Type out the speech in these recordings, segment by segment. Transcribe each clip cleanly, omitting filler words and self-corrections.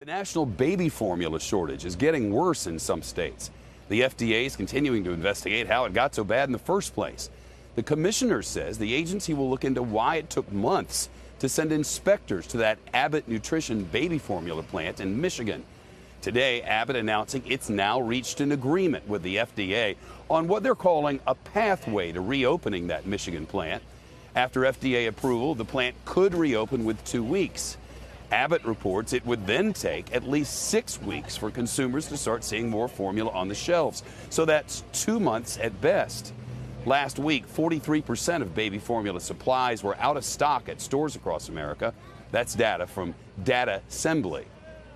The national baby formula shortage is getting worse in some states. The FDA is continuing to investigate how it got so bad in the first place. The commissioner says the agency will look into why it took months to send inspectors to that Abbott Nutrition baby formula plant in Michigan. Today, Abbott announcing it's now reached an agreement with the FDA on what they're calling a pathway to reopening that Michigan plant. After FDA approval, the plant could reopen with 2 weeks. Abbott reports it would then take at least 6 weeks for consumers to start seeing more formula on the shelves. So that's 2 months at best. Last week, 43% of baby formula supplies were out of stock at stores across America. That's data from Data Assembly.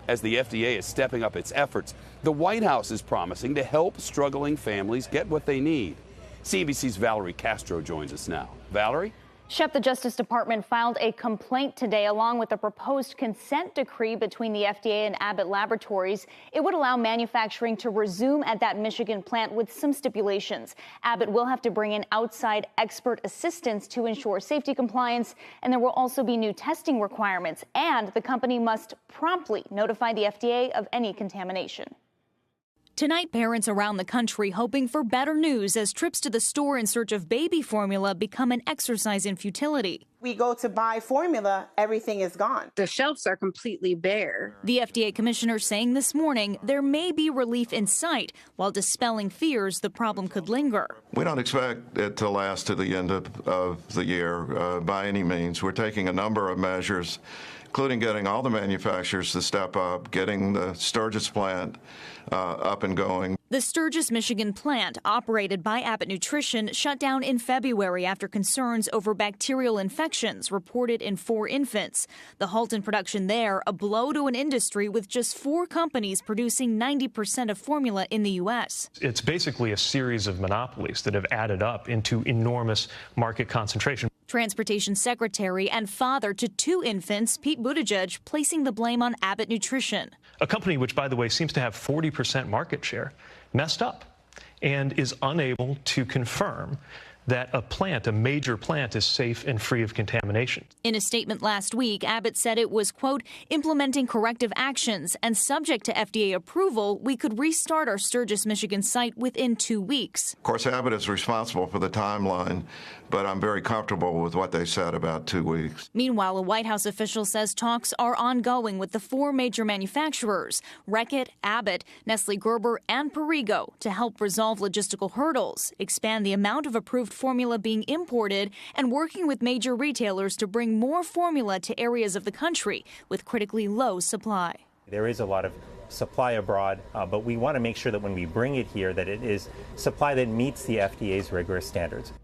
As the FDA is stepping up its efforts, the White House is promising to help struggling families get what they need. CNBC's Valerie Castro joins us now. Valerie? Shep, the Justice Department filed a complaint today along with a proposed consent decree between the FDA and Abbott Laboratories. It would allow manufacturing to resume at that Michigan plant with some stipulations. Abbott will have to bring in outside expert assistance to ensure safety compliance, and there will also be new testing requirements, and the company must promptly notify the FDA of any contamination. Tonight, parents around the country hoping for better news as trips to the store in search of baby formula become an exercise in futility. We go to buy formula, everything is gone. The shelves are completely bare. The FDA commissioner saying this morning there may be relief in sight while dispelling fears the problem could linger. We don't expect it to last to the end of the year by any means. We're taking a number of measures, including getting all the manufacturers to step up, getting the Sturgis plant up and going. The Sturgis, Michigan plant, operated by Abbott Nutrition, shut down in February after concerns over bacterial infections reported in 4 infants. The halt in production there, a blow to an industry with just 4 companies producing 90% of formula in the U.S. It's basically a series of monopolies that have added up into enormous market concentration. Transportation Secretary and father to 2 infants, Pete Buttigieg, placing the blame on Abbott Nutrition. A company which, by the way, seems to have 40% market share, messed up and is unable to confirm that a major plant, is safe and free of contamination. In a statement last week, Abbott said it was, quote, implementing corrective actions, and subject to FDA approval, we could restart our Sturgis, Michigan site within 2 weeks. Of course, Abbott is responsible for the timeline, but I'm very comfortable with what they said about 2 weeks. Meanwhile, a White House official says talks are ongoing with the 4 major manufacturers, Reckitt, Abbott, Nestle Gerber, and Perrigo, to help resolve logistical hurdles, expand the amount of approved formula being imported, and working with major retailers to bring more formula to areas of the country with critically low supply. There is a lot of supply abroad, but we want to make sure that when we bring it here, that it is supply that meets the FDA's rigorous standards.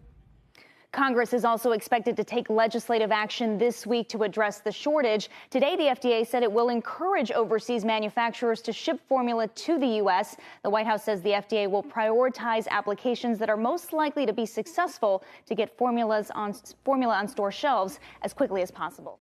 Congress is also expected to take legislative action this week to address the shortage. Today, the FDA said it will encourage overseas manufacturers to ship formula to the U.S. The White House says the FDA will prioritize applications that are most likely to be successful to get formula on store shelves as quickly as possible.